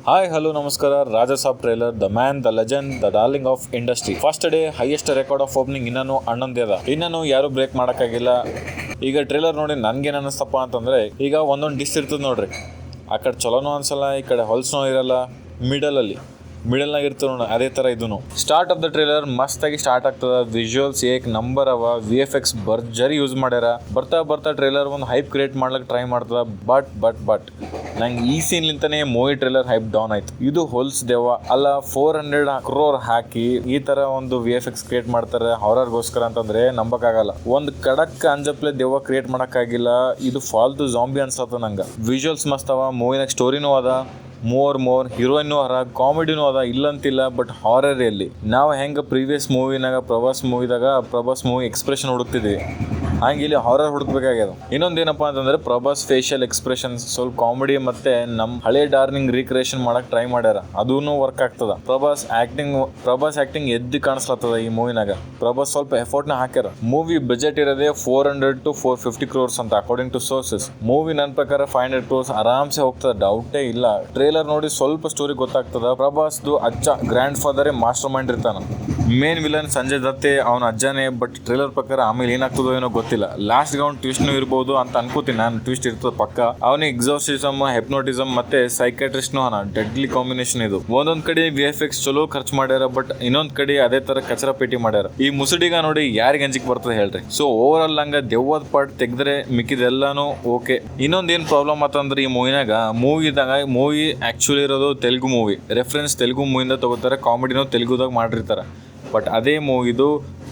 Hi hello ನಮಸ್ಕಾರ. Raja Saab trailer, the man, the legend, the darling of industry. First day highest record of opening ಇನ್ನೂ 11 ಅದ. ಇನ್ನೂ ಯಾರು break ಮಾಡೋಕ್ಕಾಗಿಲ್ಲ. ಈಗ ಟ್ರೇಲರ್ ನೋಡಿ ನನ್ಗೇನು ಅನ್ನಿಸ್ತಪ್ಪ ಅಂತಂದ್ರೆ, ಈಗ ಒಂದೊಂದು ಡಿಸ್ ಇರ್ತದೆ ನೋಡ್ರಿ, ಆ ಕಡೆ ಚಲೋನೂ ಅನ್ಸಲ್ಲ, ಈ ಕಡೆ ಹೊಲ್ಸ್ನೂ ಇರಲ್ಲ, ಮಿಡಲ್ನಾಗ ಇರ್ತದೆ ನೋಡಿ, ಅದೇ ಥರ ಇದೂ. ಸ್ಟಾರ್ಟ್ ಆಫ್ ದ ಟ್ರೇಲರ್ ಮಸ್ತಾಗಿ ಸ್ಟಾರ್ಟ್ ಆಗ್ತದ. ವಿಜುವಲ್ಸ್ ಏಕ್ ನಂಬರ್ ಅವ, VFX ಭರ್ಜರಿ ಯೂಸ್ ಮಾಡ್ಯಾರ. ಬರ್ತಾ ಟ್ರೇಲರ್ ಒಂದು ಹೈಪ್ ಕ್ರಿಯೇಟ್ ಮಾಡ್ಲಿಕ್ಕೆ ಟ್ರೈ ಮಾಡ್ತದ. ಬಟ್ ನಂಗೆ ಈ ಸೀನ್ಲಿಂತಾನೆ ಮೂವಿ ಟ್ರೇಲರ್ ಹೈಪ್ ಡೌನ್ ಆಯ್ತು. ಇದು ಹೋಲ್ಸ್ ದೇವ ಅಲ್ಲ, 400 crore ಹಾಕಿ ಈ ತರ ಒಂದು VFX ಕ್ರಿಯೇಟ್ ಮಾಡ್ತಾರೆ ಹಾರರ್ಗೋಸ್ಕರ ಅಂತಂದ್ರೆ ನಂಬಕ್ಕಾಗಲ್ಲ. ಒಂದು ಕಡಕ್ ಅಂಜಪ್ಲೆ ದೆವ್ವ ಕ್ರಿಯೇಟ್ ಮಾಡಕ್ಕಾಗಿಲ್ಲ. ಇದು ಫಾಲ್ತು ಜಾಂಬಿ ಅನ್ಸತ್ತ ನಂಗೆ. ವಿಜುವಲ್ಸ್ ಮಸ್ತ್ ಅವ, ಮೂವಿನಾಗ ಸ್ಟೋರಿನೂ ಅದ, ಮೋರ್ ಹೀರೋಯಿನ್ನು ಅದ, ಕಾಮಿಡಿನೂ ಅದ, ಇಲ್ಲಂತಿಲ್ಲ. ಬಟ್ ಹಾರರ್ ಎಲ್ಲಿ ನಾವು ಹೆಂಗೆ ಪ್ರೀವಿಯಸ್ ಮೂವಿನಾಗ ಪ್ರಭಾಸ್ ಮೂವಿ ಎಕ್ಸ್ಪ್ರೆಷನ್ ಹುಡುಕ್ತಿದ್ವಿ, ಹಂಗೆ ಇಲ್ಲಿ ಹಾರರ್ ಹುಡುಕ್ಬೇಕಾಗ್ಯದ. ಇನ್ನೊಂದೇನಪ್ಪ ಅಂತಂದ್ರೆ ಪ್ರಭಾಸ್ ಫೇಶಿಯಲ್ ಎಕ್ಸ್ಪ್ರೆಷನ್ ಸ್ವಲ್ಪ ಕಾಮಿಡಿ ಮತ್ತೆ ನಮ್ಮ ಹಳೆ ಡಾರ್ಲಿಂಗ್ ರೀಕ್ರಿಯೇಷನ್ ಮಾಡಕ್ ಟ್ರೈ ಮಾಡ್ಯಾರ, ಅದೂ ವರ್ಕ್ ಆಗ್ತದ. ಪ್ರಭಾಸ್ ಆಕ್ಟಿಂಗ್ ಎದ್ದು ಕಾಣಿಸ್ಲತ್ತದ ಈ ಮೂವಿನಾಗ. ಪ್ರಭಾಸ್ ಸ್ವಲ್ಪ ಎಫರ್ಟ್ ನ ಹಾಕ್ಯಾರ. ಮೂವಿ ಬಜೆಟ್ ಇರೋದೇ 400 to 450 crores ಅಂತ ಅಕಾರ್ಡಿಂಗ್ ಟು ಸೋರ್ಸಸ್. ಮೂವಿ ನನ್ನ ಪ್ರಕಾರ 500 crores ಆರಾಮ್ಸೆ ಹೋಗ್ತದ, ಡೌಟೇ ಇಲ್ಲ. ಟ್ರೇಲರ್ ನೋಡಿ ಸ್ವಲ್ಪ ಸ್ಟೋರಿ ಗೊತ್ತಾಗ್ತದ. ಪ್ರಭಾಸ್ದು ಅಜ್ಜ ಗ್ರ್ಯಾಂಡ್ ಫಾದರೇ ಮಾಸ್ಟರ್ ಮೈಂಡ್ ಇರ್ತಾನ. ಮೇನ್ ವಿಲನ್ ಸಂಜಯ್ ದತ್ತೆ ಅವನ ಅಜ್ಜನೇ. ಬಟ್ ಟ್ರೇಲರ್ ಪ್ರಕಾರ ಆಮೇಲೆ ಏನಾಗ್ತದೋ ಏನೋ ಗೊತ್ತಿಲ್ಲ. ಲಾಸ್ಟ್ ಒಂದು ಟ್ವಿಸ್ಟ್ ಇರ್ಬೋದು ಅಂತ ಅನ್ಕೋತೀನಿ ನಾನು. ಟ್ವಿಸ್ಟ್ ಇರ್ತದ ಪಕ್ಕ. ಅವನಿಗೆ ಎಕ್ಸಾರ್ಸಿಸಮ್, ಹೆಪ್ನೋಟಿಸಮ್ ಮತ್ತೆ ಸೈಕಾಟ್ರಿಸ್ಟ್ ಅನ ಡೆಡ್ಲಿ ಕಾಂಬಿನೇಷನ್ ಇದು. ಒಂದೊಂದ್ ಕಡೆ VFX ಚಲೋ ಖರ್ಚು ಮಾಡ್ಯಾರ, ಬಟ್ ಇನ್ನೊಂದ್ ಕಡೆ ಅದೇ ತರ ಕಚರ ಪೇಟಿ ಮಾಡ್ಯಾರ. ಈ ಮುಸುಡಿಗ ನೋಡಿ ಯಾರಿಗೆ ಅಂಜಿಕ್ ಬರ್ತದೆ ಹೇಳ್ರಿ. ಸೊ ಓವರ್ ಆಲ್ ನಂಗ ದೆವ್ವದ ಪಾರ್ಟ್ ತೆಗೆದ್ರೆ ಮಿಕ್ಕಿದೆಲ್ಲಾನು ಓಕೆ. ಇನ್ನೊಂದ್ ಏನ್ ಪ್ರಾಬ್ಲಮ್ ಆತಂದ್ರೆ ಈ ಮೂವಿ ಆಕ್ಚುಲಿ ಇರೋದು ತೆಲುಗು ಮೂವಿ. ರೆಫರೆನ್ಸ್ ತೆಲುಗು ಮೂವಿಯಿಂದ ತಗೋತಾರೆ, ಕಾಮಿಡಿನೂ ತೆಲುಗುದಾಗ ಮಾಡಿರ್ತಾರೆ. ಬಟ್ ಅದೇ ಮೂವಿದು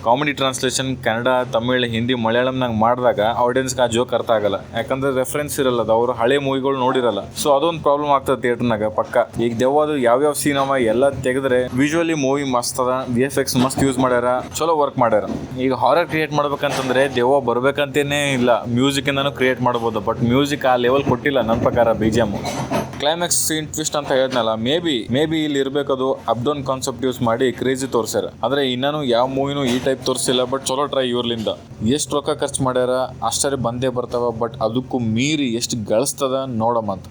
ಕಾಮಿಡಿ ಟ್ರಾನ್ಸ್ಲೇಷನ್ ಕನ್ನಡ, ತಮಿಳ್, ಹಿಂದಿ, ಮಲಯಾಳಂನಾಗ ಮಾಡಿದಾಗ ಆಡಿಯನ್ಸ್ಗೆ ಆ ಜೋಕ್ ಅರ್ಥ ಆಗಲ್ಲ. ಯಾಕಂದ್ರೆ ರೆಫರೆನ್ಸ್ ಇರಲ್ಲ, ಅವರು ಹಳೆ ಮೂವಿಗಳು ನೋಡಿರಲ್ಲ. ಸೊ ಅದೊಂದು ಪ್ರಾಬ್ಲಮ್ ಆಗ್ತದೆ ಥಿಯೇಟರ್ನಾಗ ಪಕ್ಕ. ಈಗ ದೆವ್ವದು ಯಾವ್ಯಾವ ಸೀನ್ ಅವ ಎಲ್ಲ ತೆಗೆದ್ರೆ ವಿಜುವಲಿ ಮೂವಿ ಮಸ್ತ್ ಅದ, VFX ಮಸ್ತ್ ಯೂಸ್ ಮಾಡ್ಯಾರ, ಚಲೋ ವರ್ಕ್ ಮಾಡ್ಯಾರ. ಈಗ ಹಾರರ್ ಕ್ರಿಯೇಟ್ ಮಾಡ್ಬೇಕಂತಂದ್ರೆ ದೆವ್ವ ಬರ್ಬೇಕಂತೇನೆ ಇಲ್ಲ, ಮ್ಯೂಸಿಕ್ ಇಂದಾನು ಕ್ರಿಯೇಟ್ ಮಾಡ್ಬೋದು. ಬಟ್ ಮ್ಯೂಸಿಕ್ ಆ ಲೆವೆಲ್ ಕೊಟ್ಟಿಲ್ಲ ನನ್ನ ಪ್ರಕಾರ. BGM ಕ್ಲೈಮ್ಯಾಕ್ಸ್ ಸೀನ್ ಟ್ವಿಸ್ಟ್ ಅಂತ ಹೇಳಿದ್ನಲ್ಲ, ಮೇ ಬಿ ಇಲ್ಲಿ ಇರ್ಬೇಕದು ಅಪ್ಡೌನ್ ಕಾನ್ಸೆಪ್ಟ್ ಯೂಸ್ ಮಾಡಿ ಕ್ರೇಜಿ ತೋರ್ಸ್ಯಾರ. ಆದ್ರೆ ಇನ್ನೂ ಯಾವ ಮೂವಿನೂ ಈ ಟೈಪ್ ತೋರಿಸಿಲ್ಲ. ಬಟ್ ಚಲೋ ಟ್ರೈ ಇವ್ರಲಿಂದ. ಎಷ್ಟು ರೊಕ್ಕ ಖರ್ಚು ಮಾಡ್ಯಾರ ಅಷ್ಟೇ ಬಂದೇ ಬರ್ತಾವ. ಬಟ್ ಅದಕ್ಕೂ ಮೀರಿ ಎಷ್ಟು ಗಳಿಸ್ತದ ನೋಡಮಂತ.